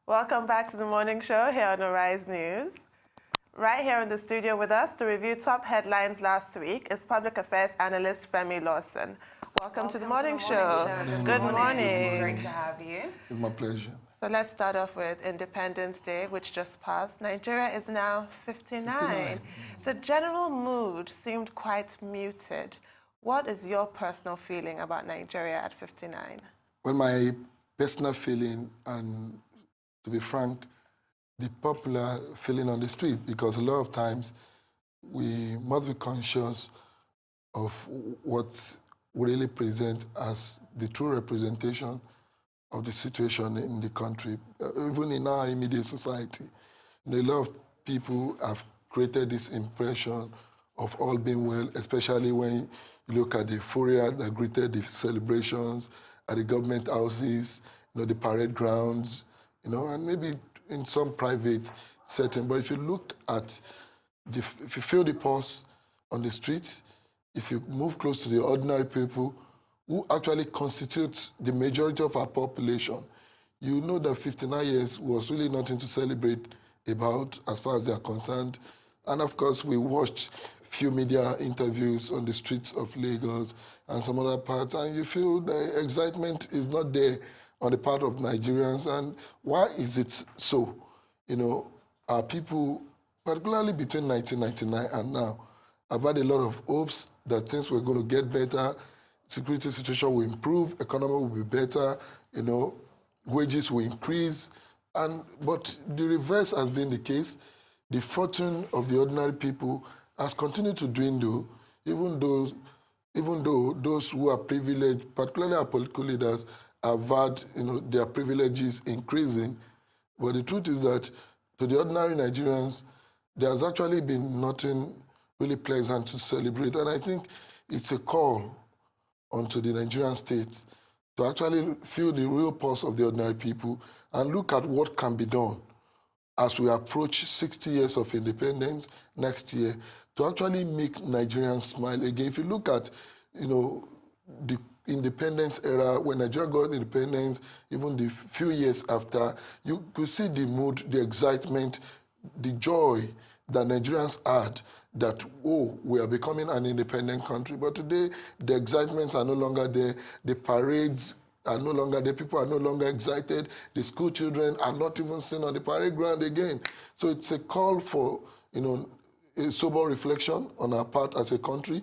Welcome back to the morning show here on Arise News. Right here in the studio with us to review top headlines last week is public affairs analyst Femi Lawson. Welcome to the morning show. Good morning. It's great to have you. It's my pleasure. So let's start off with Independence Day, which just passed. Nigeria is now 59. The general mood seemed quite muted. What is your personal feeling about Nigeria at 59? Well, my personal feeling, and to be frank, the popular feeling on the street, because a lot of times we must be conscious of what we really present as the true representation of the situation in the country, even in our immediate society. A lot of people have created this impression of all being well, especially when you look at the euphoria that greeted the celebrations at the government houses, the parade grounds, and maybe in some private setting. But if you look at, if you feel the pulse on the streets, if you move close to the ordinary people who actually constitute the majority of our population, you know that 59 years was really nothing to celebrate about as far as they are concerned. And of course, we watched few media interviews on the streets of Lagos and some other parts, and you feel the excitement is not there on the part of Nigerians. And why is it so? Our people, particularly between 1999 and now, have had a lot of hopes that things were going to get better, security situation will improve, economy will be better, wages will increase. But the reverse has been the case. The fortune of the ordinary people has continued to dwindle, even though those who are privileged, particularly our political leaders, have had their privileges increasing. But the truth is that to the ordinary Nigerians, there has actually been nothing really pleasant to celebrate. And I think it's a call onto the Nigerian state to actually feel the real pulse of the ordinary people and look at what can be done as we approach 60 years of independence next year to actually make Nigerians smile again. If you look at, the independence era, when Nigeria got independence, even the few years after, you could see the mood, the excitement, the joy that Nigerians had that, we are becoming an independent country. But today, the excitements are no longer there. The parades are no longer there. People are no longer excited. The school children are not even seen on the parade ground again. So it's a call for, a sober reflection on our part as a country.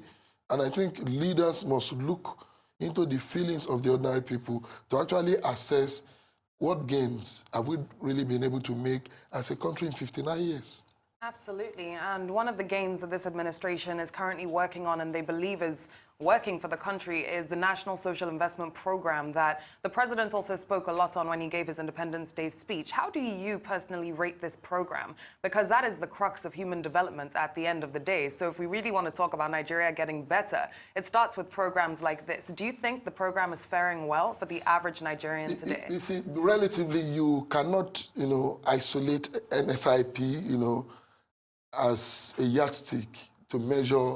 And I think leaders must look into the feelings of the ordinary people to actually assess what gains have we really been able to make as a country in 59 years. Absolutely. And one of the gains that this administration is currently working on, and they believe is working for the country, is the National Social Investment Program that the president also spoke a lot on when he gave his Independence Day speech. How do you personally rate this program? Because that is the crux of human development at the end of the day. So if we really want to talk about Nigeria getting better, it starts with programs like this. Do you think the program is faring well for the average Nigerian today? You see, relatively, you cannot, isolate NSIP, as a yardstick to measure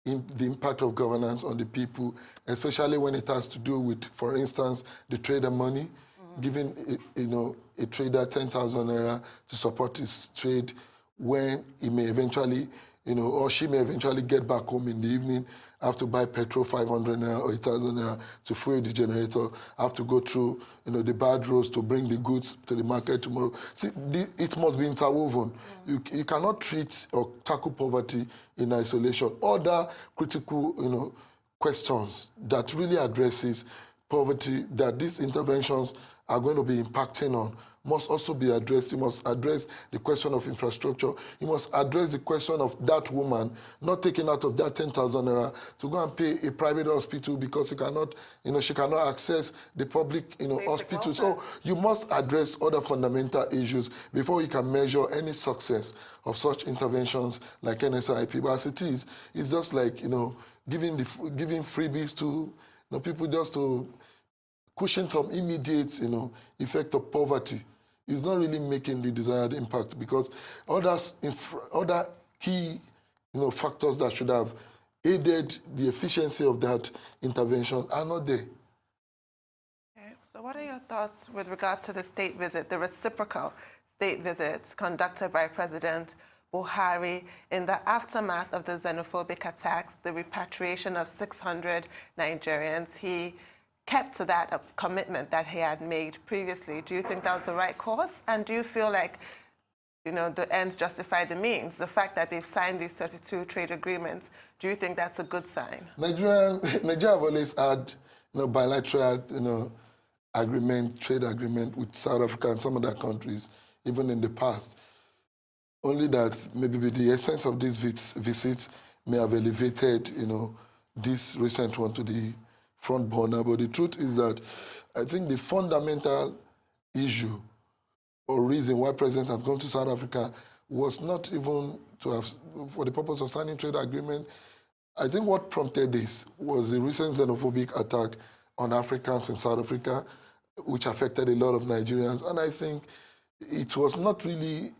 the impact of governance on the people, especially when it has to do with, for instance, the trader money, giving a trader 10,000 naira to support his trade when he may eventually, or she may eventually get back home in the evening, have to buy petrol 500 naira or 1,000 naira to fuel the generator, have to go through the bad roads to bring the goods to the market tomorrow. See, it must be interwoven. You cannot treat or tackle poverty in isolation. Other critical questions that really addresses poverty that these interventions are going to be impacting on must also be addressed. You must address the question of infrastructure. You must address the question of that woman not taking out of that 10,000 naira to go and pay a private hospital because she cannot access the public, hospital. So you must address other fundamental issues before you can measure any success of such interventions like NSIP. But as it is, it's just like, giving freebies to people just to cushion some immediate, effect of poverty. Is not really making the desired impact because other key, factors that should have aided the efficiency of that intervention are not there. Okay. So what are your thoughts with regard to the state visit, the reciprocal state visits conducted by President Buhari in the aftermath of the xenophobic attacks, the repatriation of 600 Nigerians? He kept to that commitment that he had made previously. Do you think that was the right course? And do you feel like, you know, the ends justify the means? The fact that they've signed these 32 trade agreements, do you think that's a good sign? Nigeria have always had, you know, bilateral, you know, trade agreement with South Africa and some other countries, even in the past. Only that maybe the essence of these visits may have elevated, you know, this recent one to the front burner. But the truth is that I think the fundamental issue or reason why presidents have gone to South Africa was not even to have, for the purpose of signing trade agreement. I think what prompted this was the recent xenophobic attack on Africans in South Africa, which affected a lot of Nigerians. And I think it was not really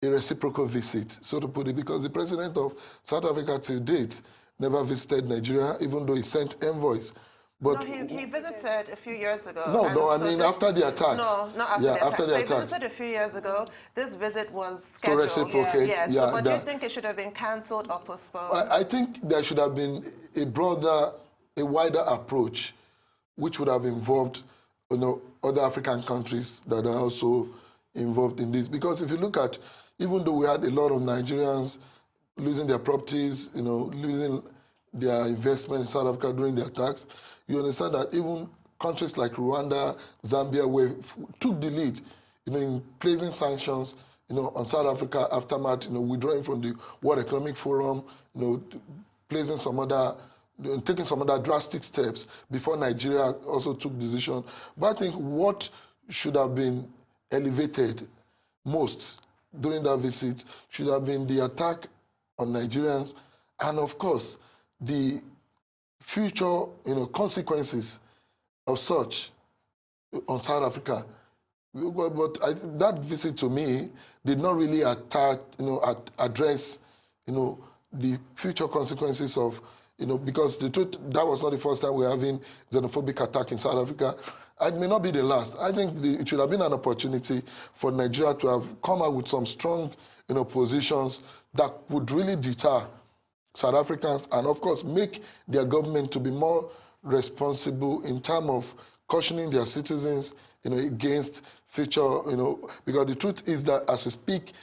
a reciprocal visit, so to put it, because the president of South Africa to date never visited Nigeria, even though he sent envoys. But no, he visited a few years ago. I mean after the attacks. No, not after the attacks. After the attacks. He visited a few years ago. This visit was scheduled. To reciprocate. Yeah. But do you think it should have been cancelled or postponed? I think there should have been a wider approach, which would have involved, you know, other African countries that are also involved in this. Because if you look at, even though we had a lot of Nigerians losing their properties, you know, losing their investment in South Africa during the attacks, you understand that even countries like Rwanda, Zambia took the lead, you know, in placing sanctions, you know, on South Africa aftermath, you know, withdrawing from the World Economic Forum, you know, taking some other drastic steps before Nigeria also took decision. But I think what should have been elevated most during that visit should have been the attack on Nigerians and, of course, the future, you know, consequences of such on South Africa. But that visit to me did not really address, you know, the future consequences of, you know, because the truth, that was not the first time we're having xenophobic attack in South Africa. It may not be the last. I think it should have been an opportunity for Nigeria to have come out with some strong, you know, positions that would really deter South Africans and, of course, make their government to be more responsible in terms of cautioning their citizens, you know, against future, you know, because the truth is that as we speak,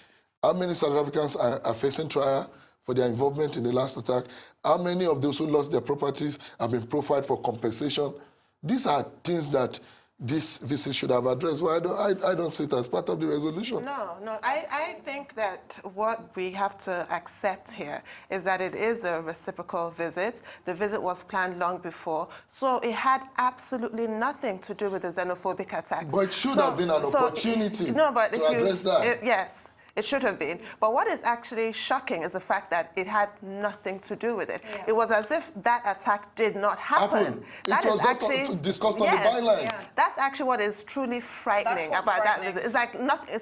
how many South Africans are facing trial for their involvement in the last attack? How many of those who lost their properties have been profiled for compensation? These are things that this visit should have addressed. Well, I don't see it as part of the resolution. No. I think that what we have to accept here is that it is a reciprocal visit. The visit was planned long before, so it had absolutely nothing to do with the xenophobic attacks. But it should have been an opportunity to address that. Yes. It should have been. But what is actually shocking is the fact that it had nothing to do with it. Yeah. It was as if that attack did not happen. That is actually discussed on the byline. Yeah. That's actually what is truly frightening about that visit. It's like nothing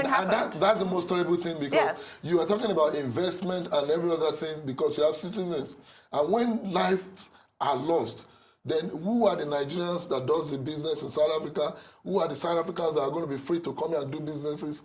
happened. And that's the most terrible thing, because you are talking about investment and every other thing because you have citizens. And when lives are lost, then who are the Nigerians that does the business in South Africa? Who are the South Africans that are going to be free to come here and do businesses?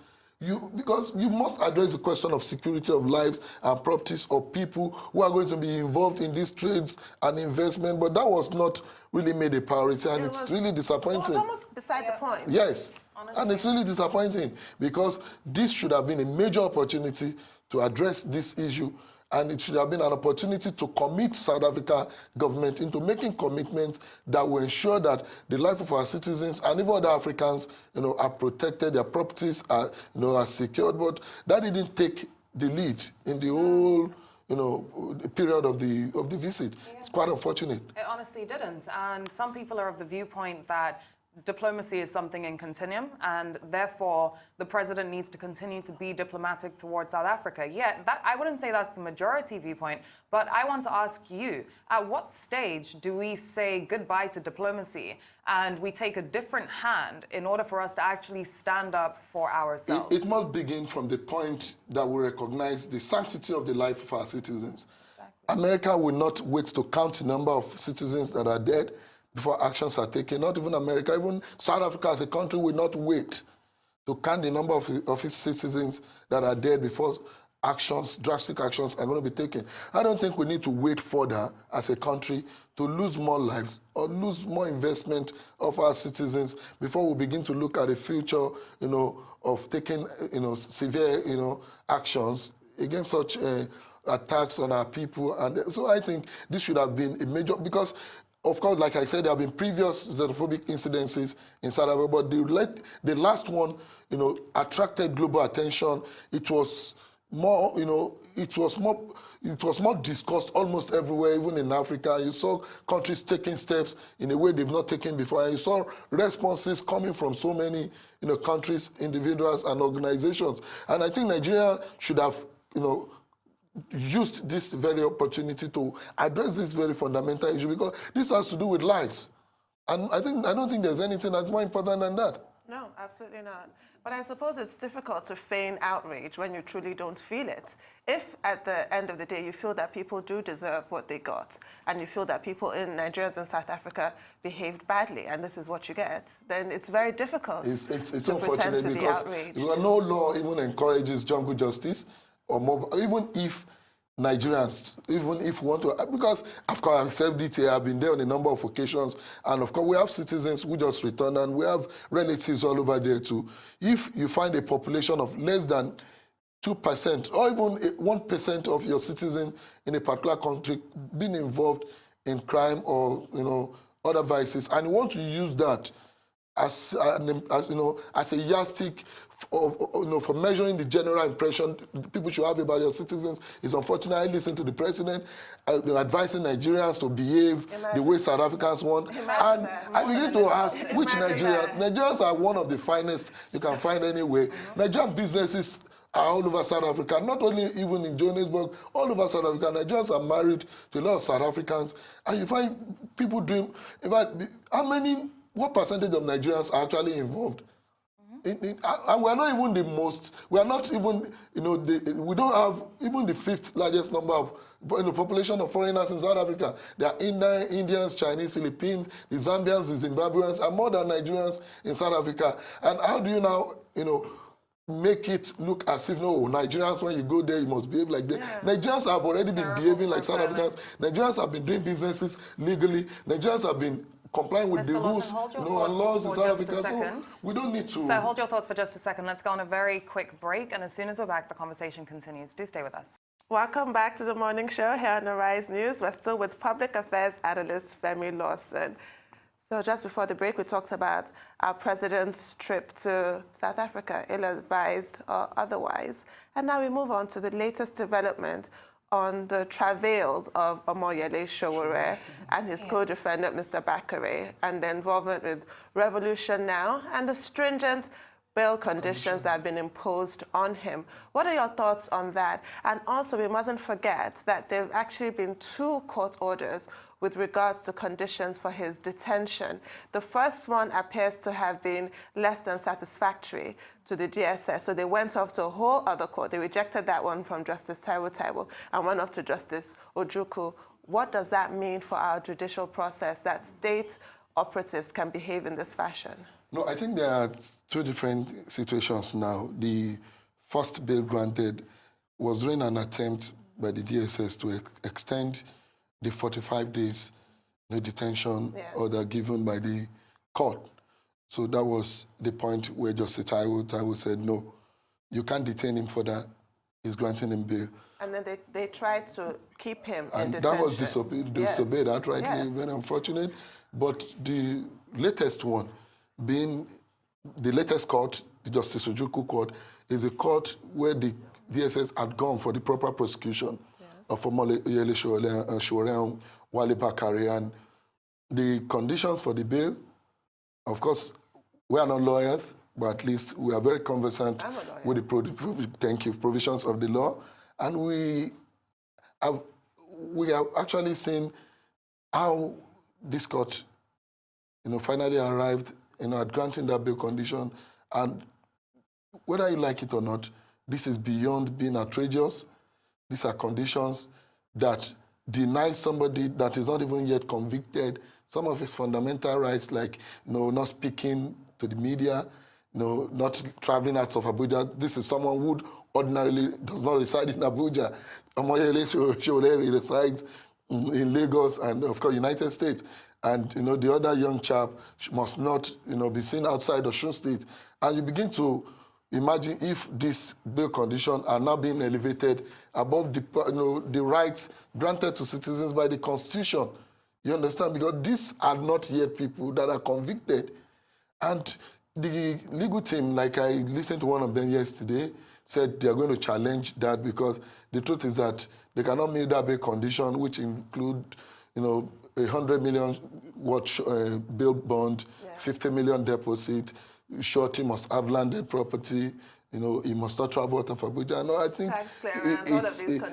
Because you must address the question of security of lives and properties of people who are going to be involved in these trades and investment, but that was not really made a priority, and it's really disappointing. It was almost beside the point. Yes, honestly. And it's really disappointing because this should have been a major opportunity to address this issue, and it should have been an opportunity to commit South Africa government into making commitments that will ensure that the life of our citizens and even other Africans, you know, are protected, their properties are, you know, are secured. But that didn't take the lead in the whole, you know, period of the visit. Yeah. It's quite unfortunate. It honestly didn't. And some people are of the viewpoint that diplomacy is something in continuum, and therefore the president needs to continue to be diplomatic towards South Africa. Yet, I wouldn't say that's the majority viewpoint, but I want to ask you, at what stage do we say goodbye to diplomacy and we take a different hand in order for us to actually stand up for ourselves? It must begin from the point that we recognize the sanctity of the life of our citizens. Exactly. America will not wait to count the number of citizens that are dead before actions are taken. Not even America, even South Africa as a country will not wait to count the number of its citizens that are dead before drastic actions are going to be taken. I don't think we need to wait further as a country to lose more lives or lose more investment of our citizens before we begin to look at the future, of taking, severe, actions against such attacks on our people. And so I think this should have been a major, because of course, like I said, there have been previous xenophobic incidences in South Africa, but the last one, attracted global attention. It was more, it was more discussed almost everywhere, even in Africa. You saw countries taking steps in a way they've not taken before, and you saw responses coming from so many, countries, individuals, and organizations. And I think Nigeria should have, used this very opportunity to address this very fundamental issue, because this has to do with lives. And I don't think there's anything that's more important than that. No, absolutely not. But I suppose it's difficult to feign outrage when you truly don't feel it. If at the end of the day you feel that people do deserve what they got, and you feel that people in Nigerians in South Africa behaved badly, and this is what you get, then it's very difficult It's to unfortunate pretend to be because outraged. no law even encourages jungle justice or more, even if Nigerians, even if we want to, because of course I've served it here, I've been there on a number of occasions, and of course we have citizens who just returned, and we have relatives all over there too. If you find a population of less than 2% or even 1% of your citizens in a particular country being involved in crime or other vices, and you want to use that as a yardstick for measuring the general impression people should have about your citizens, is unfortunate. I listen to the president advising Nigerians to behave the way South Africans want, and I begin to ask which Nigerians are one of the finest you can find anyway. Nigerian businesses are all over South Africa, not only even in Johannesburg, all over South Africa. Nigerians are married to a lot of South Africans, and you find people doing, in fact, what percentage of Nigerians are actually involved? And we are not even the most, we are not even, we don't have even the 5th largest number of population of foreigners in South Africa. There are Indians, Chinese, Philippines, the Zambians, the Zimbabweans are more than Nigerians in South Africa. And how do you now, make it look as if, no, Nigerians, when you go there, you must behave like that. Yeah. Nigerians have already been behaving like South Africans. Nigerians have been doing businesses legally. Nigerians have been complying with the rules and laws in South Africa. So we don't need to... So hold your thoughts for just a second. Let's go on a very quick break, and as soon as we're back, the conversation continues. Do stay with us. Welcome back to the morning show here on Arise News. We're still with public affairs analyst Femi Lawson. So just before the break, we talked about our president's trip to South Africa, ill-advised or otherwise. And now we move on to the latest development on the travails of Omoyele Sowore and his co-defendant, Mr. Bakare, and the involvement with Revolution Now and the stringent bail conditions that have been imposed on him. What are your thoughts on that? And also, we mustn't forget that there have actually been 2 court orders with regards to conditions for his detention. The first one appears to have been less than satisfactory to the DSS, so they went off to a whole other court. They rejected that one from Justice Taiwo and went off to Justice Ojukwu. What does that mean for our judicial process, that state operatives can behave in this fashion? No, I think there are 2 different situations now. The first bail granted was during an attempt by the DSS to extend the 45 days detention order given by the court. So that was the point where Justice Taiwo said, no, you can't detain him further. He's granting him bail. And then they tried to keep him in detention. And that was disobeyed outrightly, very unfortunate. But the latest one, being the latest court, the Justice Ojukwu court, is a court where the DSS had gone for the proper prosecution of Omoyele Sowore and Wale Bakare. And the conditions for the bail, of course, we are not lawyers, but at least we are very conversant with the provisions of the law. And we have actually seen how this court, finally arrived, at granting that bail condition. And whether you like it or not, this is beyond being outrageous. These are conditions that deny somebody that is not even yet convicted some of his fundamental rights, like not speaking to the media, not traveling out of Abuja. This is someone who ordinarily does not reside in Abuja. Omoyele Sowore resides in Lagos and, of course, United States. And, the other young chap must not, be seen outside Osun State. And you begin to imagine if these bail conditions are now being elevated above the rights granted to citizens by the Constitution. You understand? Because these are not yet people that are convicted. And the legal team, like I listened to one of them yesterday, said they are going to challenge that because the truth is that they cannot meet that bail condition, which include, 100 million bail bond, 50 million deposit. Surety must have landed property. He must not travel out of Abuja. No, I think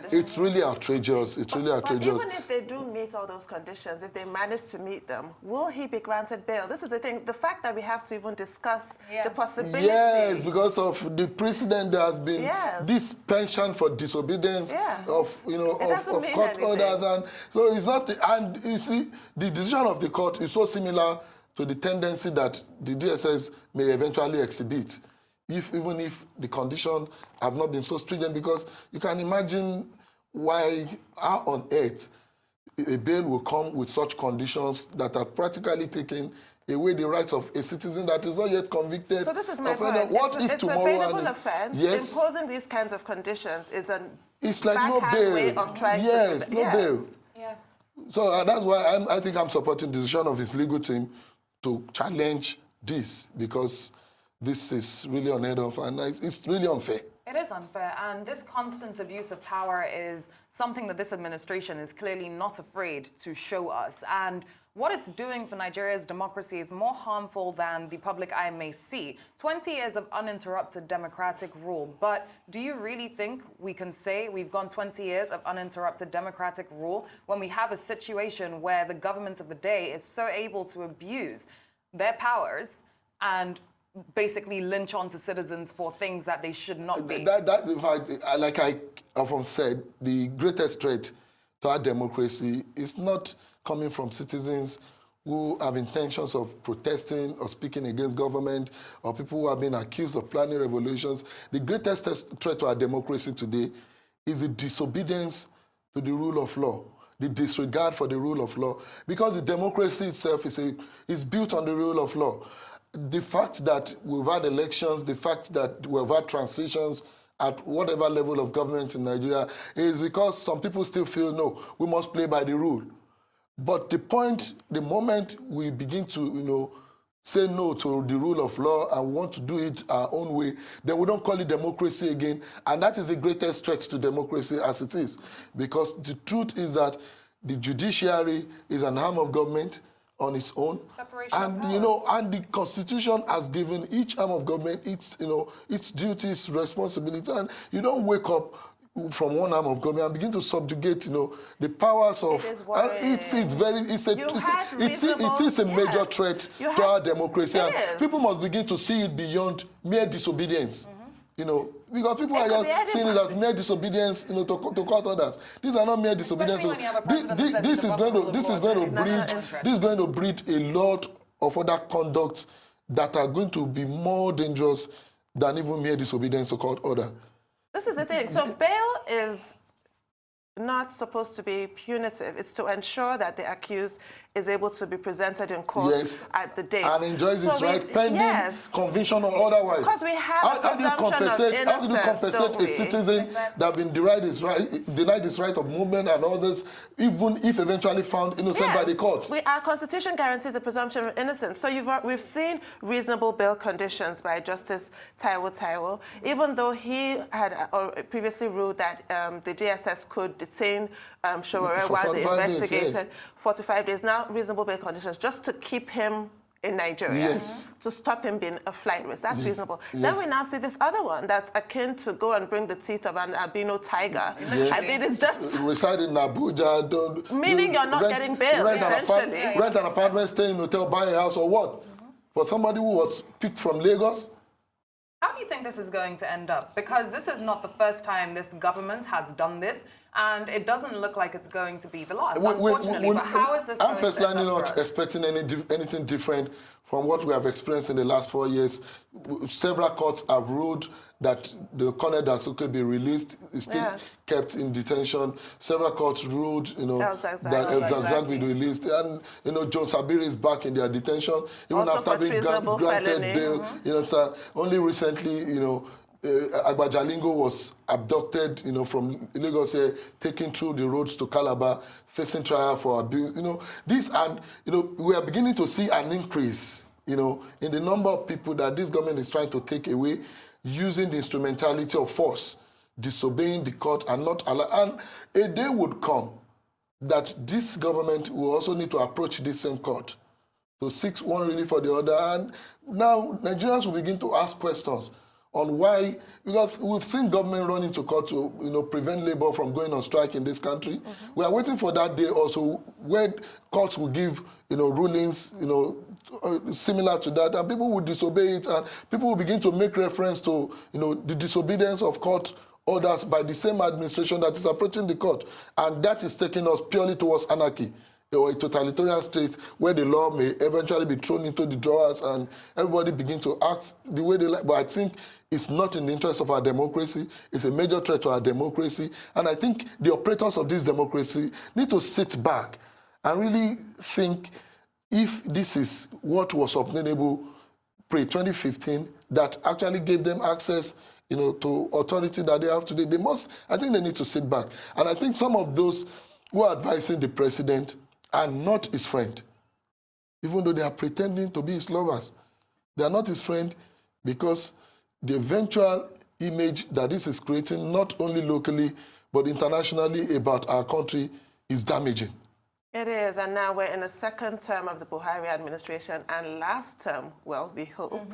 it's really outrageous. It's really outrageous. But even if they do meet all those conditions, if they manage to meet them, will he be granted bail? This is the thing. The fact that we have to even discuss the possibility. Yes, because of the precedent there has been this penchant for disobedience of court orders, and so it's not. And you see, the decision of the court is so similar to the tendency that the DSS may eventually exhibit, even if the conditions have not been so stringent, because you can imagine how on earth a bail will come with such conditions that are practically taking away the rights of a citizen that is not yet convicted. So this is my point. It's a bailable offense. Imposing these kinds of conditions is it's like no bail. Way of trying to bail. Yeah. So that's why I think I'm supporting the decision of his legal team to challenge this, because this is really unheard of and it's really unfair. It is unfair, and this constant abuse of power is something that this administration is clearly not afraid to show us. And what it's doing for Nigeria's democracy is more harmful than the public eye may see. 20 years of uninterrupted democratic rule, but do you really think we can say we've gone 20 years of uninterrupted democratic rule when we have a situation where the government of the day is so able to abuse their powers and basically lynch onto citizens for things that they should not be? That in fact, like I often said, the greatest threat to our democracy is not coming from citizens who have intentions of protesting or speaking against government, or people who have been accused of planning revolutions. The greatest threat to our democracy today is the disobedience to the rule of law, the disregard for the rule of law, because the democracy itself is built on the rule of law. The fact that we've had elections, the fact that we've had transitions at whatever level of government in Nigeria is because some people still feel, no, we must play by the rule. But the moment we begin to, say no to the rule of law and want to do it our own way, then we don't call it democracy again. And that is the greatest threat to democracy as it is. Because the truth is that the judiciary is an arm of government on its own. Separation and of powers. And the Constitution has given each arm of government its duties, responsibility, and you don't wake up from one arm of government and begin to subjugate the powers of it is a major threat to our democracy, and people must begin to see it beyond mere disobedience. Because people are just seeing it as mere disobedience, to court orders. These are not mere disobedience. This is going to breed a lot of other conducts that are going to be more dangerous than even mere disobedience to court order. This is the thing. So bail is not supposed to be punitive. It's to ensure that the accused is able to be presented in court at the date. And enjoys his right pending conviction or otherwise. Because we have a presumption of innocence, how do you compensate a citizen that has been denied his right of movement and others, even if eventually found innocent by the court? Our Constitution guarantees a presumption of innocence. So we've seen reasonable bail conditions by Justice Taiwo, even though he had previously ruled that the DSS could detain Sowore while they investigated 45 days. Now, reasonable bail conditions just to keep him in Nigeria, to stop him being a flight risk. That's reasonable. Then we now see this other one that's akin to go and bring the teeth of an albino tiger. I mean, it's just reside in Abuja. Meaning you're not getting bail, essentially. Rent an apartment, stay in a hotel, buy a house, or what? For somebody who was picked from Lagos. How do you think this is going to end up? Because this is not the first time this government has done this. and it doesn't look like it's going to be the last, unfortunately. But how is this I'm going personally to not expecting anything different from what we have experienced in the last 4 years. Several courts have ruled that the Colonel Dasuke be released, is still kept in detention. Several courts ruled, that El Zagzag be released, and John Sabiri is back in their detention, even also after being granted bail. Sir, only recently, Agbajalingo was abducted, from Lagos here, taken through the roads to Calabar, facing trial for abuse. We are beginning to see an increase, in the number of people that this government is trying to take away, using the instrumentality of force, disobeying the court, and not allow. And a day would come that this government will also need to approach this same court to seek one relief for the other. And now Nigerians will begin to ask questions on why, because we've seen government running to court to prevent labor from going on strike in this country. We are waiting for that day also where courts will give rulings similar to that, and people will disobey it, and people will begin to make reference to the disobedience of court orders by the same administration that is approaching the court, and that is taking us purely towards anarchy, or a totalitarian state where the law may eventually be thrown into the drawers and everybody begin to act the way they like. But I think it's not in the interest of our democracy. It's a major threat to our democracy. And I think the operators of this democracy need to sit back and really think if this is what was obtainable pre-2015 that actually gave them access to authority that they have today. I think they need to sit back. And I think some of those who are advising the president are not his friend, even though they are pretending to be his lovers. They are not his friend because the eventual image that this is creating, not only locally, but internationally about our country, is damaging. It is, and now we're in the second term of the Buhari administration, and last term, well, we hope.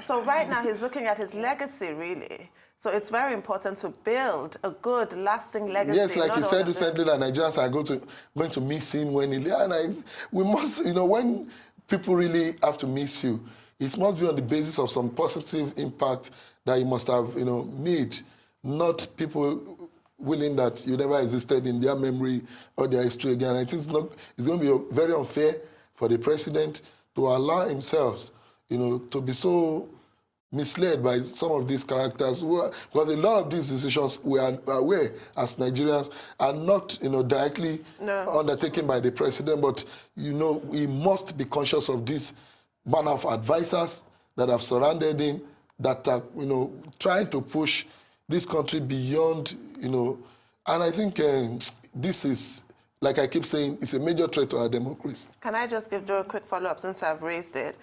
So right now, he's looking at his legacy, really. So it's very important to build a good, lasting legacy. Yes, like he said recently, that Nigerians are going to miss him when he leaves. And we must, when people really have to miss you, it must be on the basis of some positive impact that you must have, made, not people willing that you never existed in their memory or their history again. I think it's going to be very unfair for the president to allow himself, to be so misled by some of these characters, because a lot of these decisions we are aware as Nigerians are not, directly undertaken by the president, but, we must be conscious of this manner of advisors that have surrounded him, that are, trying to push this country beyond, and I think this is, like I keep saying, it's a major threat to our democracy. Can I just give Joe a quick follow-up since I've raised it?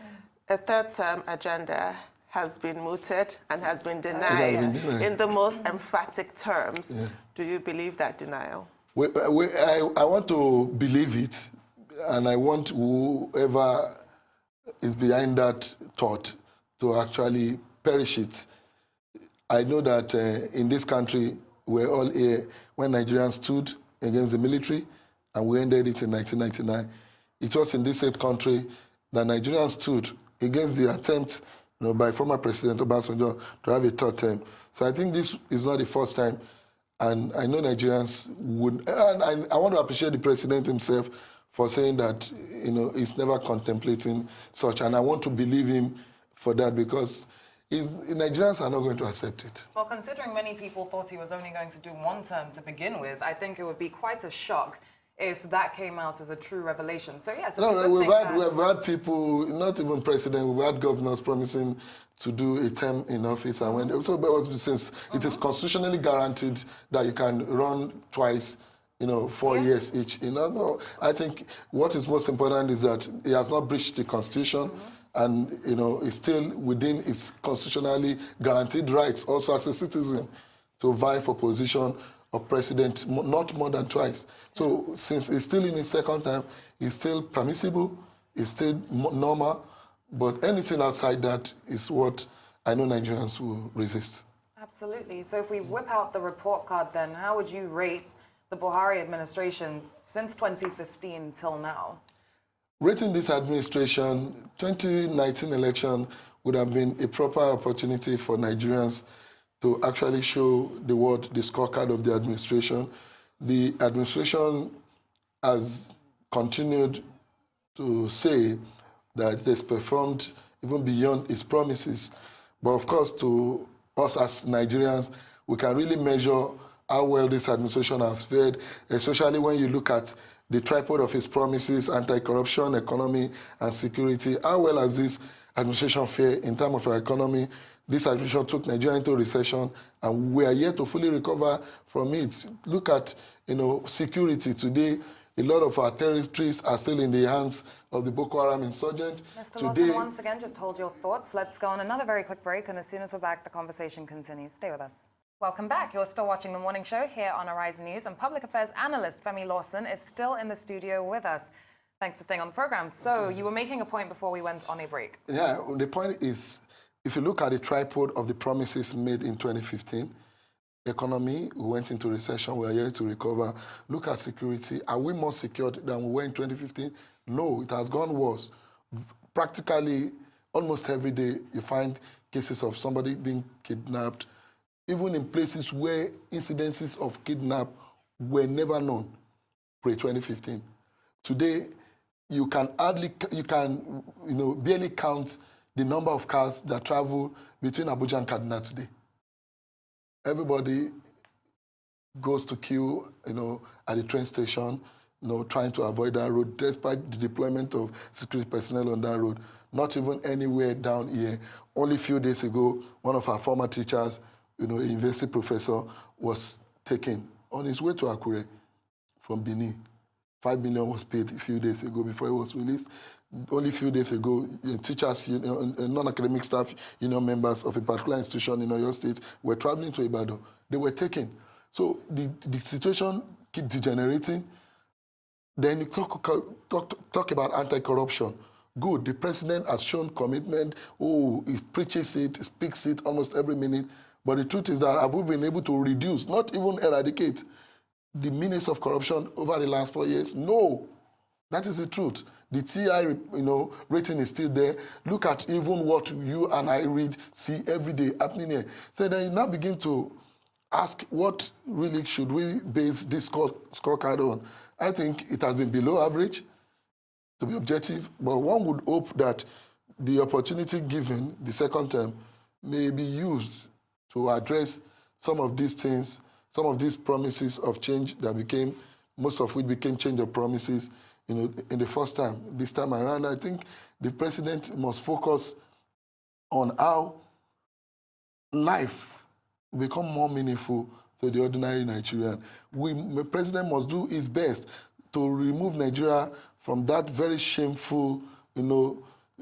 A third-term agenda has been mooted and has been denied in the most emphatic terms. Yeah. Do you believe that denial? I want to believe it, and I want whoever is behind that thought to actually perish it. I know that in this country, we're all here when Nigerians stood against the military, and we ended it in 1999. It was in this same country that Nigerians stood against the attempt by former President Obasanjo to have a third term. So I think this is not the first time, and I know Nigerians would, and I want to appreciate the President himself for saying that, he's never contemplating such, and I want to believe him for that because Nigerians are not going to accept it. Well, considering many people thought he was only going to do one term to begin with, I think it would be quite a shock if that came out as a true revelation. So yes, we've had people, not even president, we've had governors promising to do a term in office, and since it is constitutionally guaranteed that you can run twice, 4 years each. I think what is most important is that he has not breached the Constitution, and is still within its constitutionally guaranteed rights, also as a citizen, to vie for position of president, not more than twice. So since he's still in his second time, it's still permissible, it's still normal, but anything outside that is what I know Nigerians will resist. Absolutely. So if we whip out the report card then, how would you rate the Buhari administration since 2015 till now? Rating this administration, 2019 election would have been a proper opportunity for Nigerians to actually show the world the scorecard of the administration. the administration has continued to say that it has performed even beyond its promises. But of course, to us as Nigerians, we can really measure how well this administration has fared, especially when you look at the tripod of its promises: anti-corruption, economy, and security. How well has this administration fared in terms of our economy? This administration took Nigeria into recession, and we are yet to fully recover from it. Look at, security today. A lot of our territories are still in the hands of the Boko Haram insurgents. Mr. Lawson, once again, just hold your thoughts. Let's go on another very quick break, and as soon as we're back, the conversation continues. Stay with us. Welcome back. You're still watching The Morning Show here on Horizon News, and public affairs analyst Femi Lawson is still in the studio with us. Thanks for staying on the program. So you were making a point before we went on a break. Yeah, the point is, if you look at the tripod of the promises made in 2015, economy, we went into recession, we are here to recover. Look at security. Are we more secured than we were in 2015? No, it has gone worse. Practically, almost every day, you find cases of somebody being kidnapped, even in places where incidences of kidnap were never known pre-2015. Today, you can barely count the number of cars that travel between Abuja and Kaduna today. Everybody goes to queue, at the train station, trying to avoid that road, despite the deployment of security personnel on that road. Not even anywhere down here. Only a few days ago, one of our former teachers, a university professor, was taken on his way to Akure from Benin. 5 million was paid a few days ago before he was released. Only a few days ago, teachers, non-academic staff, members of a particular institution in Oyo State were traveling to Ibadan. They were taken. So the situation keeps degenerating. Then you talk about anti-corruption. Good, the president has shown commitment. Oh, he preaches it, speaks it almost every minute. But the truth is that have we been able to reduce, not even eradicate, the menace of corruption over the last 4 years? No, that is the truth. The TI, rating is still there. Look at even what you and I see every day happening here. So then you now begin to ask, what really should we base this scorecard on? I think it has been below average, to be objective, but one would hope that the opportunity given the second term may be used to address some of these things, some of these promises of change that became, most of which became change of promises, in the first time. This time around, I think the president must focus on how life become more meaningful to the ordinary Nigerian. The president must do his best to remove Nigeria from that very shameful,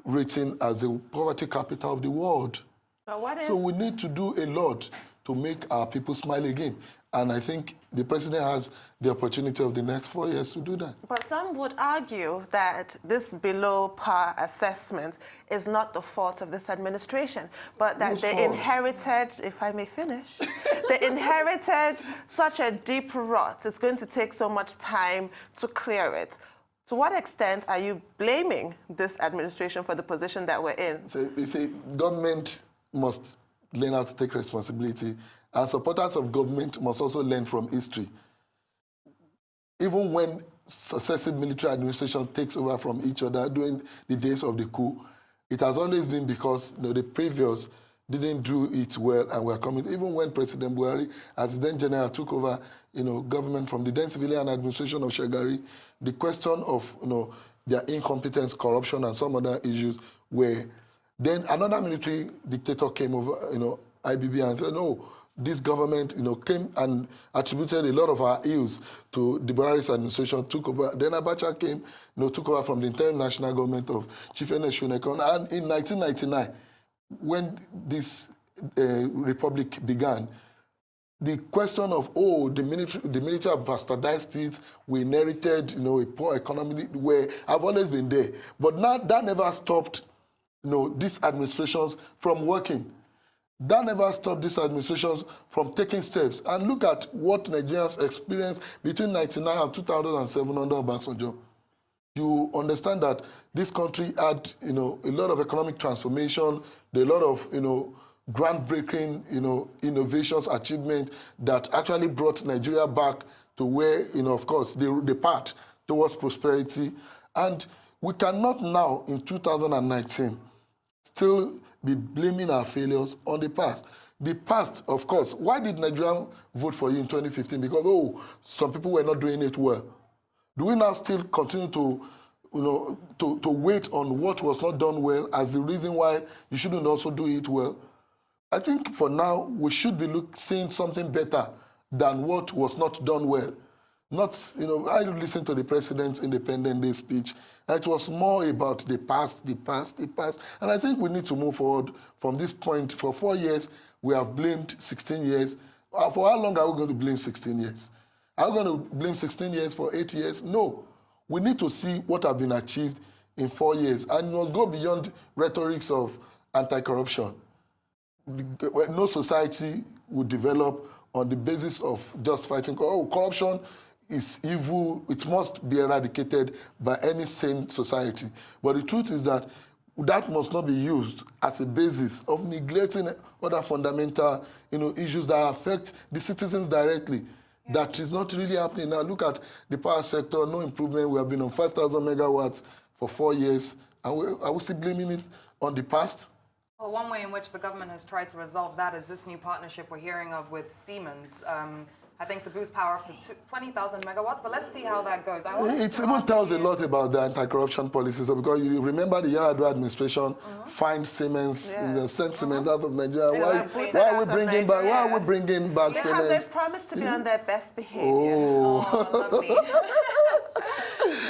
rating as the poverty capital of the world. But what if... So we need to do a lot to make our people smile again. And I think the president has the opportunity of the next 4 years to do that. But some would argue that this below par assessment is not the fault of this administration, but that they inherited, if I may finish, they inherited such a deep rot. It's going to take so much time to clear it. To what extent are you blaming this administration for the position that we're in? So you see, government must learn how to take responsibility, and supporters of government must also learn from history. Even when successive military administration takes over from each other during the days of the coup, it has always been because the previous didn't do it well and were coming. Even when President Buhari, as then general, took over government from the then civilian administration of Shagari, the question of their incompetence, corruption, and some other issues were. Then another military dictator came over, IBB, and said, no, this government, came and attributed a lot of our ills to the Buhari's administration, took over. Then Abacha came, took over from the interim national government of Chief Ernest Shunekon. And in 1999, when this republic began, the question of, the military have bastardized it, we inherited, a poor economy, have always been there. But now that never stopped, these administrations from working. That never stopped these administrations from taking steps. And look at what Nigerians experienced between 1999 and 2007 under Obasanjo. You understand that this country had, a lot of economic transformation, a lot of, groundbreaking, innovations, achievement that actually brought Nigeria back to where, of course, the path towards prosperity. And we cannot now, in 2019, still be blaming our failures on the past. The past, of course, why did Nigeria vote for you in 2015? Because, some people were not doing it well. Do we now still continue to wait on what was not done well as the reason why you shouldn't also do it well? I think for now, we should be seeing something better than what was not done well. Not, I listened to the President's Independence Day speech, and it was more about the past. And I think we need to move forward from this point. For 4 years, we have blamed 16 years. For how long are we going to blame 16 years? Are we going to blame 16 years for 8 years? No. We need to see what has been achieved in 4 years. And we must go beyond rhetorics of anti-corruption. No society would develop on the basis of just fighting. Corruption is evil. It must be eradicated by any sane society. But the truth is that must not be used as a basis of neglecting other fundamental issues that affect the citizens directly. That is not really happening. Now look at the power sector, no improvement. We have been on 5,000 megawatts for 4 years. Are we still blaming it on the past? Well, one way in which the government has tried to resolve that is this new partnership we're hearing of with Siemens. I think to boost power up to 20,000 megawatts, but let's see how that goes. It even tells a lot about the anti-corruption policies, because you remember the Yar'Adua administration fined Siemens, sent Siemens out of Nigeria. Why are we bringing back Siemens? Because they promised to be on their best behavior. Oh, lovely.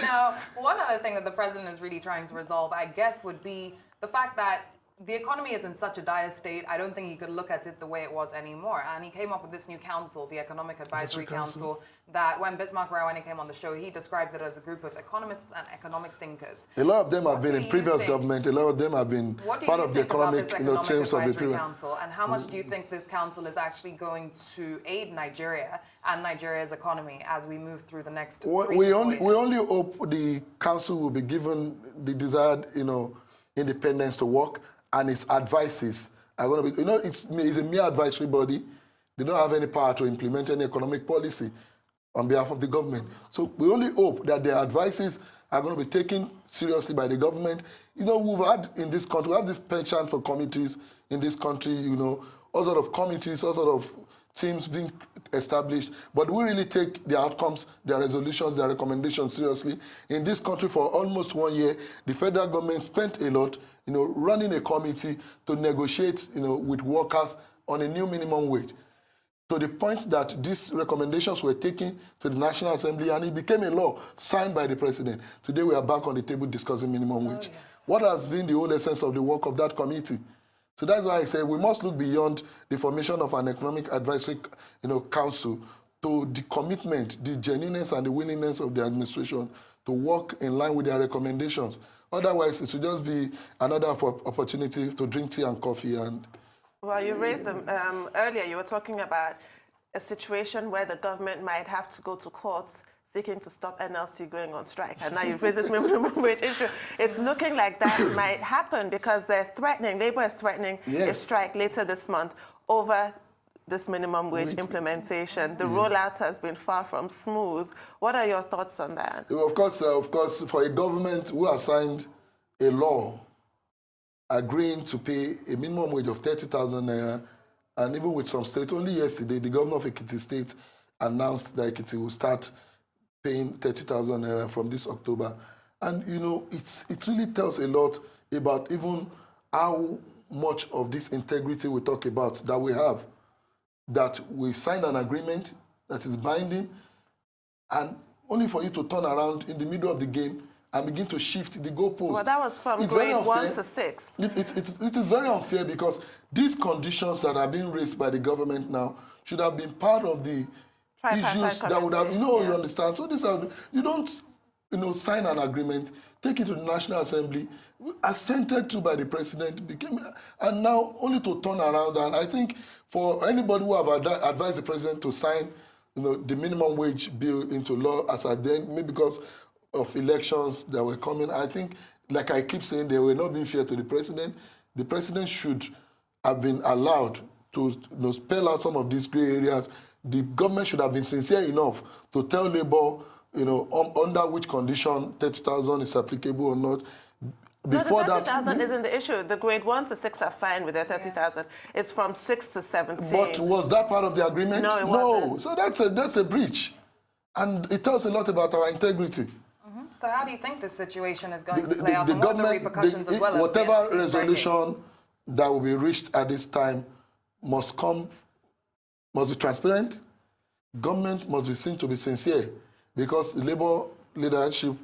Now, one other thing that the president is really trying to resolve, I guess, would be the fact that the economy is in such a dire state, I don't think he could look at it the way it was anymore. And he came up with this new council, the Economic Advisory Council, that when Bismarck Rawani came on the show, he described it as a group of economists and economic thinkers. A lot of them have been in previous government. A lot of them have been part of the economic teams of the previous council. And how much do you think this council is actually going to aid Nigeria and Nigeria's economy as we move through the next 3 to 4 years? We only hope the council will be given the desired, independence to work, and its advices are going to be, it's a mere advisory body. They don't have any power to implement any economic policy on behalf of the government. So we only hope that their advices are going to be taken seriously by the government. We've had in this country, we have this penchant for committees in this country, all sort of committees, all sort of teams being established, but we really take the outcomes, their resolutions, their recommendations seriously. In this country for almost 1 year, the federal government spent a lot, running a committee to negotiate, with workers on a new minimum wage. To the point that these recommendations were taken to the National Assembly and it became a law signed by the president. Today we are back on the table discussing minimum wage. Yes. What has been the whole essence of the work of that committee? So that's why I say we must look beyond the formation of an economic advisory, council to the commitment, the genuineness and the willingness of the administration to work in line with their recommendations. Otherwise, it will just be another opportunity to drink tea and coffee. And well, you raised them earlier. You were talking about a situation where the government might have to go to courts seeking to stop NLC going on strike. And now you've raised this minimum wage issue. It's looking like that might happen because they're threatening, Labour is threatening a strike later this month over this minimum wage implementation. The rollout has been far from smooth. What are your thoughts on that? Of course, for a government who has signed a law agreeing to pay a minimum wage of 30,000 naira, and even with some states, only yesterday, the governor of Ekiti State announced that Ekiti will start paying 30,000 naira from this October. And, it really tells a lot about even how much of this integrity we talk about that we have. That we signed an agreement that is binding, and only for you to turn around in the middle of the game and begin to shift the goalpost. Well, that was from grade 1 to 6. It is very unfair because these conditions that are being raised by the government now should have been part of the issues that would have, you understand. So you don't, sign an agreement, take it to the National Assembly, assented to by the president, and now only to turn around. And I think for anybody who have advised the president to sign, the minimum wage bill into law as at then, maybe because of elections that were coming, I think, like I keep saying, they were not being fair to the president. The president should have been allowed to spell out some of these gray areas, the government should have been sincere enough to tell Labour, under which condition 30,000 is applicable or not. Before no, the 30,000 that, isn't the issue. The grade 1 to 6 are fine with their 30,000. It's from 6 to 17. But was that part of the agreement? No, it wasn't. No. So that's a breach. And it tells a lot about our integrity. So how do you think this situation is going to play out? And what are the repercussions as well? Whatever resolution that will be reached at this time must be transparent. Government must be seen to be sincere, because the Labour leadership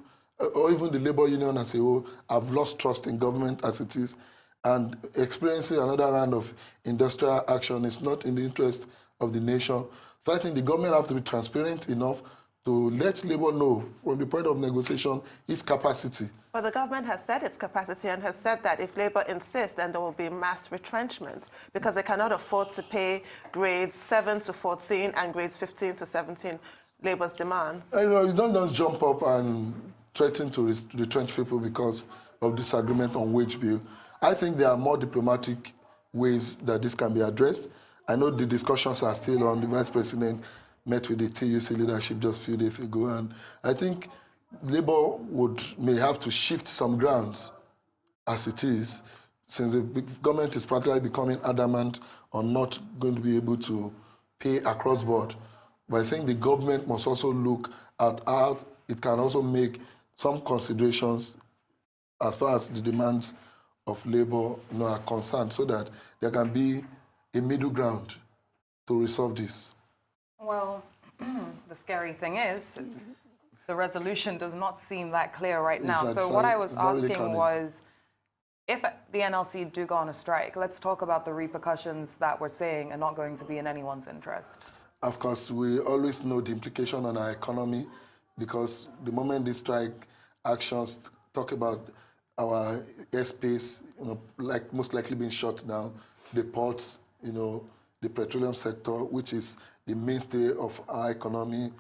or even the Labour Union as a whole have lost trust in government as it is, and experiencing another round of industrial action is not in the interest of the nation. So I think the government has to be transparent enough to let Labour know from the point of negotiation its capacity. But the government has said its capacity and has said that if Labour insists, then there will be mass retrenchment, because they cannot afford to pay grades 7 to 14 and grades 15 to 17 Labour's demands. You don't just jump up and threaten to retrench people because of disagreement on wage bill. I think there are more diplomatic ways that this can be addressed. I know the discussions are still on. The Vice President met with the TUC leadership just a few days ago, and I think Labour may have to shift some grounds as it is, since the government is practically becoming adamant on not going to be able to pay across board. But I think the government must also look at how it can also make some considerations as far as the demands of Labour are concerned, so that there can be a middle ground to resolve this. Well, the scary thing is, the resolution does not seem that clear right now. So what I was asking was, if the NLC do go on a strike, let's talk about the repercussions that we're seeing are not going to be in anyone's interest. Of course, we always know the implication on our economy, because the moment these strike actions talk about our airspace, most likely being shut down, the ports, the petroleum sector, which is the mainstay of our economy.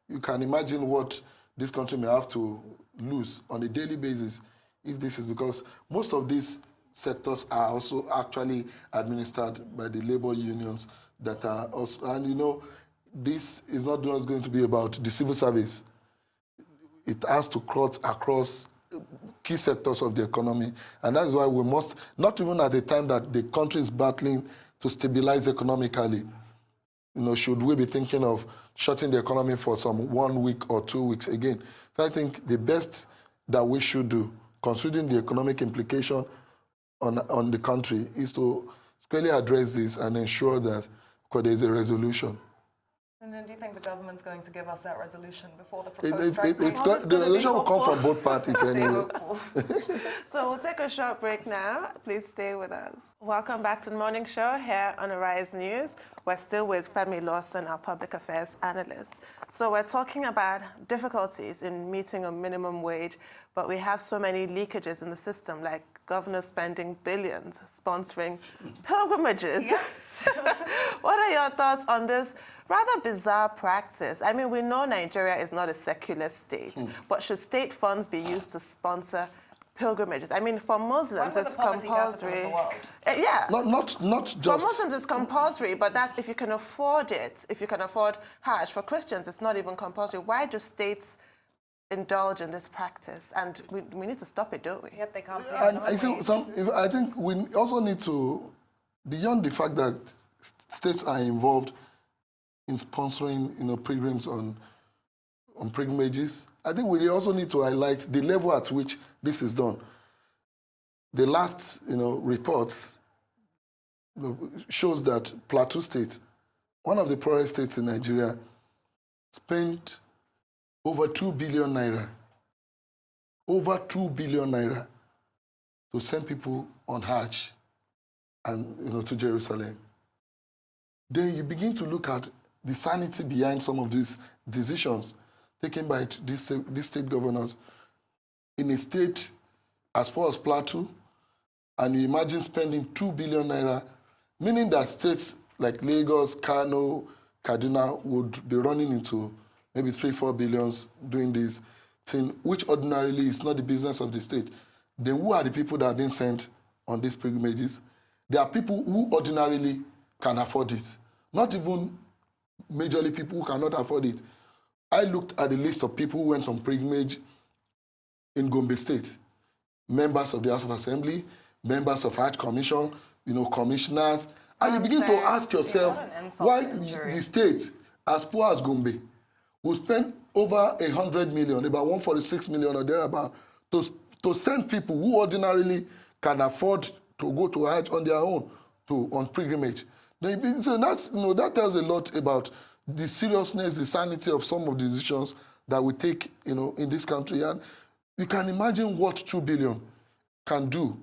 You can imagine what this country may have to lose on a daily basis if this is, because most of these sectors are also actually administered by the labor unions that are also, and this is not just going to be about the civil service. It has to cut across key sectors of the economy, and that's why we must, not even at the time that the country is battling to stabilize economically, should we be thinking of shutting the economy for some 1 week or 2 weeks again. So I think the best that we should do, considering the economic implication on the country, is to squarely address this and ensure that there is a resolution. And then do you think the government's going to give us that resolution before the proposed strike? The resolution will come from both parties anyway. So we'll take a short break now. Please stay with us. Welcome back to the morning show here on Arise News. We're still with Femi Lawson, our public affairs analyst. So we're talking about difficulties in meeting a minimum wage, but we have so many leakages in the system, like governors spending billions sponsoring pilgrimages. Yes. What are your thoughts on this rather bizarre practice? I mean, we know Nigeria is not a secular state, but should state funds be used to sponsor pilgrimages? I mean, for Muslims, it's compulsory. Yeah. Not just. For Muslims, it's compulsory, but that's if you can afford it. If you can afford Hajj. For Christians, it's not even compulsory. Why do states indulge in this practice? And we need to stop it, don't we? Yet they can't pay And I think we also need to, beyond the fact that states are involved in sponsoring, pilgrims on pilgrimages, I think we also need to highlight the level at which this is done. The last, reports shows that Plateau State, one of the poorest states in Nigeria, spent over 2 billion naira, to send people on Hajj and to Jerusalem. Then you begin to look at the sanity behind some of these decisions taken by these state governors in a state as poor as Plateau, and you imagine spending 2 billion naira, meaning that states like Lagos, Kano, Kaduna would be running into maybe 3-4 billions doing this thing, which ordinarily is not the business of the state. Then who are the people that are being sent on these pilgrimages? There are people who ordinarily can afford it. Not even majorly people who cannot afford it. I looked at the list of people who went on pilgrimage in Gombe State. Members of the House of Assembly, members of Hajj Commission, commissioners. And you begin to ask yourself, why the state, as poor as Gombe, will spend over 100 million, about 146 million or thereabout, to send people who ordinarily can afford to go to Hajj on their own, on pilgrimage. So that tells a lot about the seriousness, the sanity of some of the decisions that we take, in this country. And you can imagine what 2 billion can do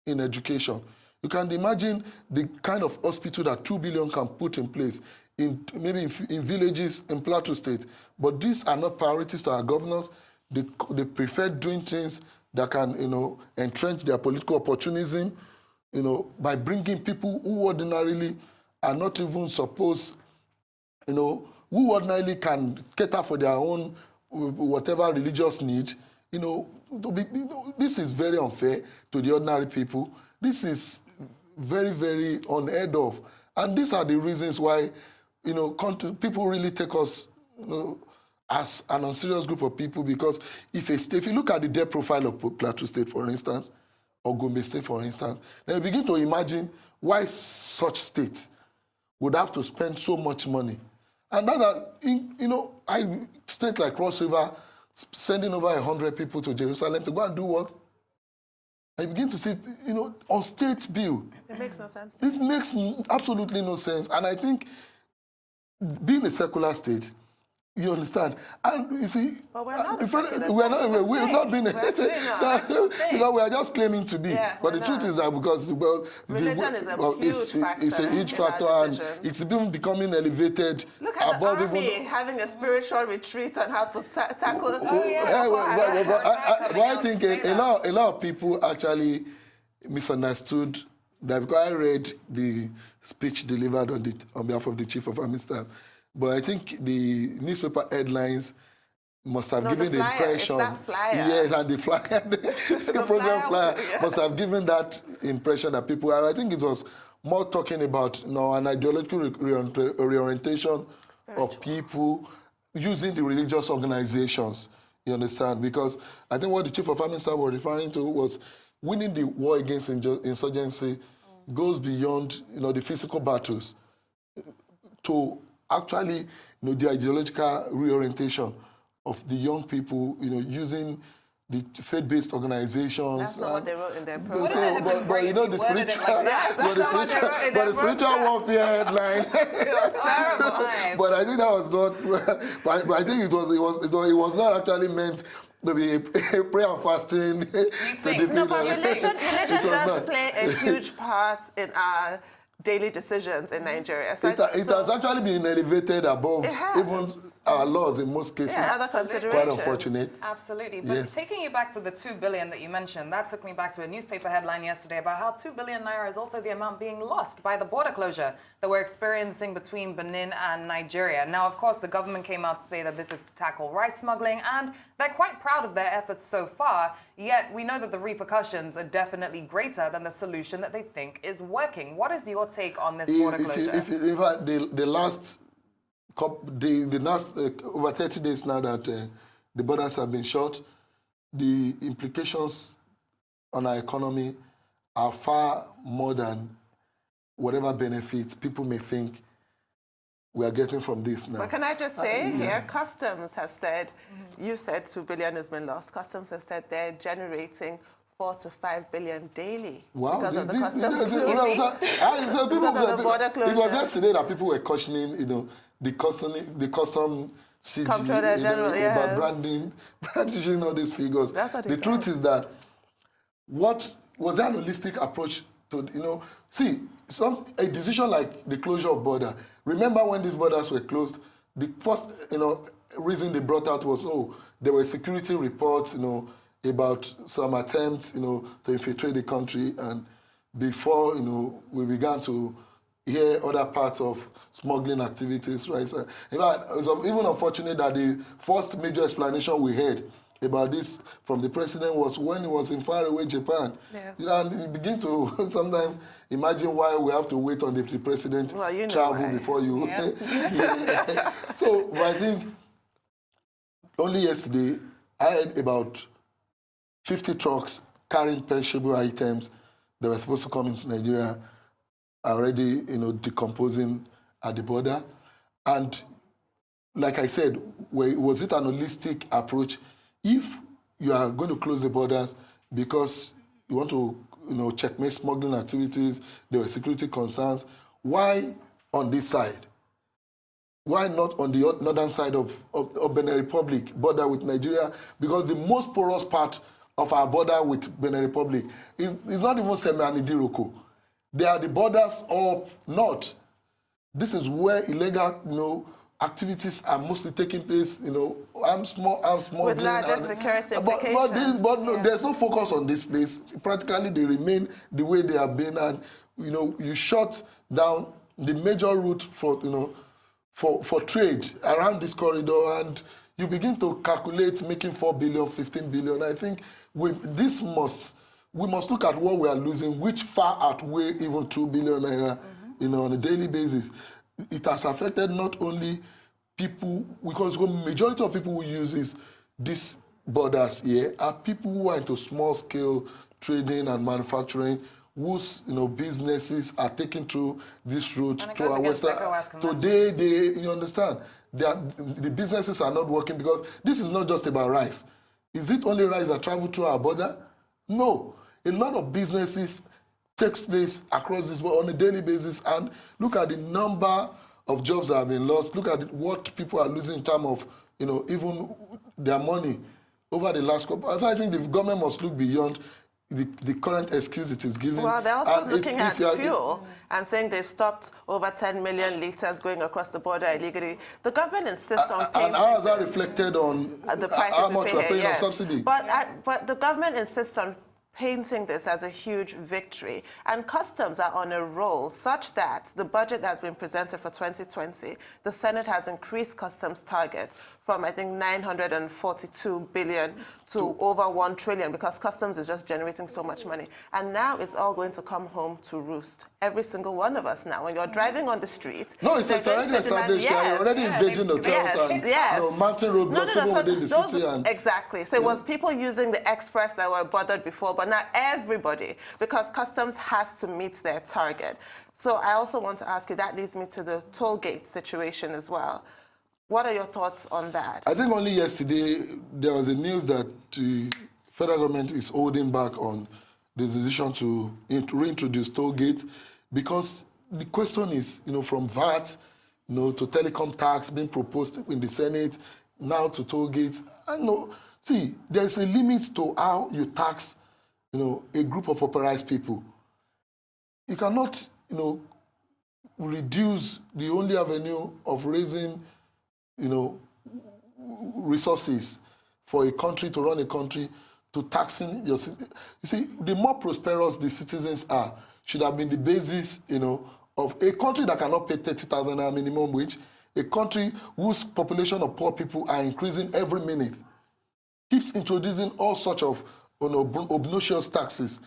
in education. You can imagine the kind of hospital that 2 billion can put in place maybe in villages in Plateau State. But these are not priorities to our governors. They prefer doing things that can, entrench their political opportunism, by bringing people who ordinarily are not even supposed, who ordinarily can cater for their own whatever religious need. This is very unfair to the ordinary people. This is very, very unheard of. And these are the reasons why, people really take us, as an unserious group of people, because if you look at the debt profile of Plateau State, for instance, or Gombe State, for instance, then you begin to imagine why such states would have to spend so much money. And I state like Cross River, sending over 100 people to Jerusalem to go and do what? I begin to see, on state bill. It makes no sense. It makes absolutely no sense. And I think being a secular state, you understand? And you see, but we're not we're not being we are just claiming to be. Yeah, but the truth is that because religion is a huge factor. It's a huge factor, and it's been becoming elevated. Look at above the army even having a spiritual retreat on how to tackle. But I think a lot of people actually misunderstood that, because I read the speech delivered on behalf of the Chief of Army Staff. But I think the newspaper headlines must have given the impression. It's that flyer. Yes, and the flyer, the program flyer must have given that impression that people. I think it was more talking about an ideological reorientation of people using the religious organizations. You understand? Because I think what the Chief of Army Staff was referring to was winning the war against insurgency goes beyond the physical battles to actually, the ideological reorientation of the young people, using the faith-based organizations. That's not what they wrote in their program. The spiritual warfare headline. It was terrible. But I think that was not. But I think it was not actually meant to be a prayer and fasting. No, but religion does play a huge part in our daily decisions in Nigeria. So it has actually been elevated above even our laws in most cases. Yeah, other considerations. Quite unfortunate. Absolutely. But taking you back to the 2 billion that you mentioned, that took me back to a newspaper headline yesterday about how 2 billion naira is also the amount being lost by the border closure that we're experiencing between Benin and Nigeria. Now, of course, the government came out to say that this is to tackle rice smuggling, and they're quite proud of their efforts so far, yet we know that the repercussions are definitely greater than the solution that they think is working. What is your take on this border closure? In fact, the last over 30 days now that the borders have been shut, the implications on our economy are far more than whatever benefits people may think we are getting from this now. But can I just say here, Customs have said, you said 2 billion has been lost. Customs have said they're generating 4 to 5 billion daily because of the customs border closure. It was yesterday that people were questioning, the custom CG, about brandishing all these figures. The truth is that what was an holistic approach to, a decision like the closure of border. Remember when these borders were closed, the first, reason they brought out was, there were security reports, about some attempts, to infiltrate the country, and before, we began to hear other parts of smuggling activities, right? So, in fact, it was even unfortunate that the first major explanation we heard about this from the president was when he was in faraway Japan. Yes. You know, and you begin to sometimes imagine why we have to wait on the president Well, you know travel why. before you. Yeah. Yeah. So, but I think only yesterday I had about 50 trucks carrying perishable items that were supposed to come into Nigeria already, decomposing at the border. And like I said, was it an holistic approach? If you are going to close the borders because you want to, checkmate smuggling activities, there were security concerns, why on this side? Why not on the northern side of Benin Republic, border with Nigeria? Because the most porous part of our border with Benin Republic is not even Seme and Idiroko. They are the borders up north. This is where illegal, activities are mostly taking place. Arms smuggling. With larger security implications. But no, there's no focus on this place. Practically, they remain the way they have been, and you shut down the major route for trade around this corridor, and you begin to calculate making 4 billion, 15 billion. I think we must look at what we are losing, which far outweigh even 2 billion naira, on a daily basis. It has affected not only people, because the majority of people who use these borders here are people who are into small-scale trading and manufacturing, whose businesses are taken through this route to our western. Today, you understand, the businesses are not working because this is not just about rice. Is it only rice that travel through our border? No, a lot of businesses takes place across this border on a daily basis, and look at the number of jobs that have been lost. Look at what people are losing in terms of even their money over the last couple. I think the government must look beyond the current excuse it is giving. Well, they're also looking at fuel and saying they stopped over 10 million litres going across the border illegally. The government insists on paying... And how is that reflected on the prices how much we're paying on yes. subsidy? But the government insists on painting this as a huge victory. And customs are on a roll such that the budget that has been presented for 2020, the Senate has increased customs target from, I think, 942 billion to over 1 trillion, because customs is just generating so much money. And now it's all going to come home to roost. Every single one of us now, when you're driving on the street... No, it's already established. You're already invading hotels and mountain road blocks within the city. Exactly. So it was people using the express that were bothered before, but now everybody, because customs has to meet their target. So I also want to ask you, that leads me to the toll gate situation as well. What are your thoughts on that? I think only yesterday there was a news that the federal government is holding back on the decision to reintroduce toll gate, because the question is, from VAT, to telecom tax being proposed in the Senate, now to toll gates. See, there's a limit to how you tax, a group of pauperized people. You cannot, reduce the only avenue of raising, resources for a country to run a country to taxing your citizens. You see, the more prosperous the citizens are, should have been the basis, of a country that cannot pay 30,000 naira minimum wage, a country whose population of poor people are increasing every minute, keeps introducing all sorts of obnoxious taxes.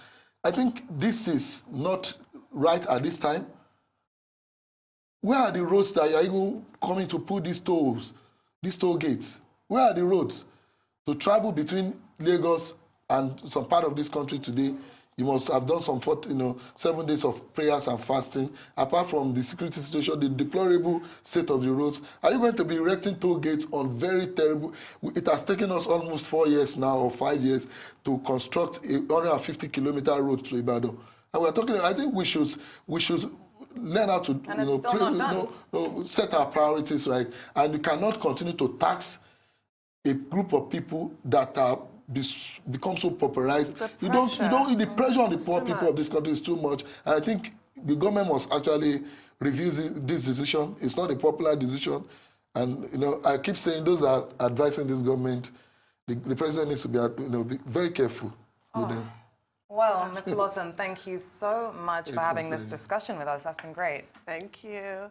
I think this is not right at this time. Where are the roads that you are even coming to put these toll gates? Where are the roads? To travel between Lagos and some part of this country today, you must have done some 7 days of prayers and fasting. Apart from the security situation, the deplorable state of the roads, are you going to be erecting toll gates on very terrible... It has taken us almost 4 years now, or 5 years, to construct a 150-kilometer road to Ibadan. And we're talking... I think we should learn how to set our priorities right, and you cannot continue to tax a group of people that are become so pauperized. The pressure on the poor people of this country is too much. And I think the government must actually review this decision. It's not a popular decision, and I keep saying those that are advising this government, the president needs to be very careful with them. Well, Mr. Lawson, thank you so much for having this discussion with us. That's been great. Thank you.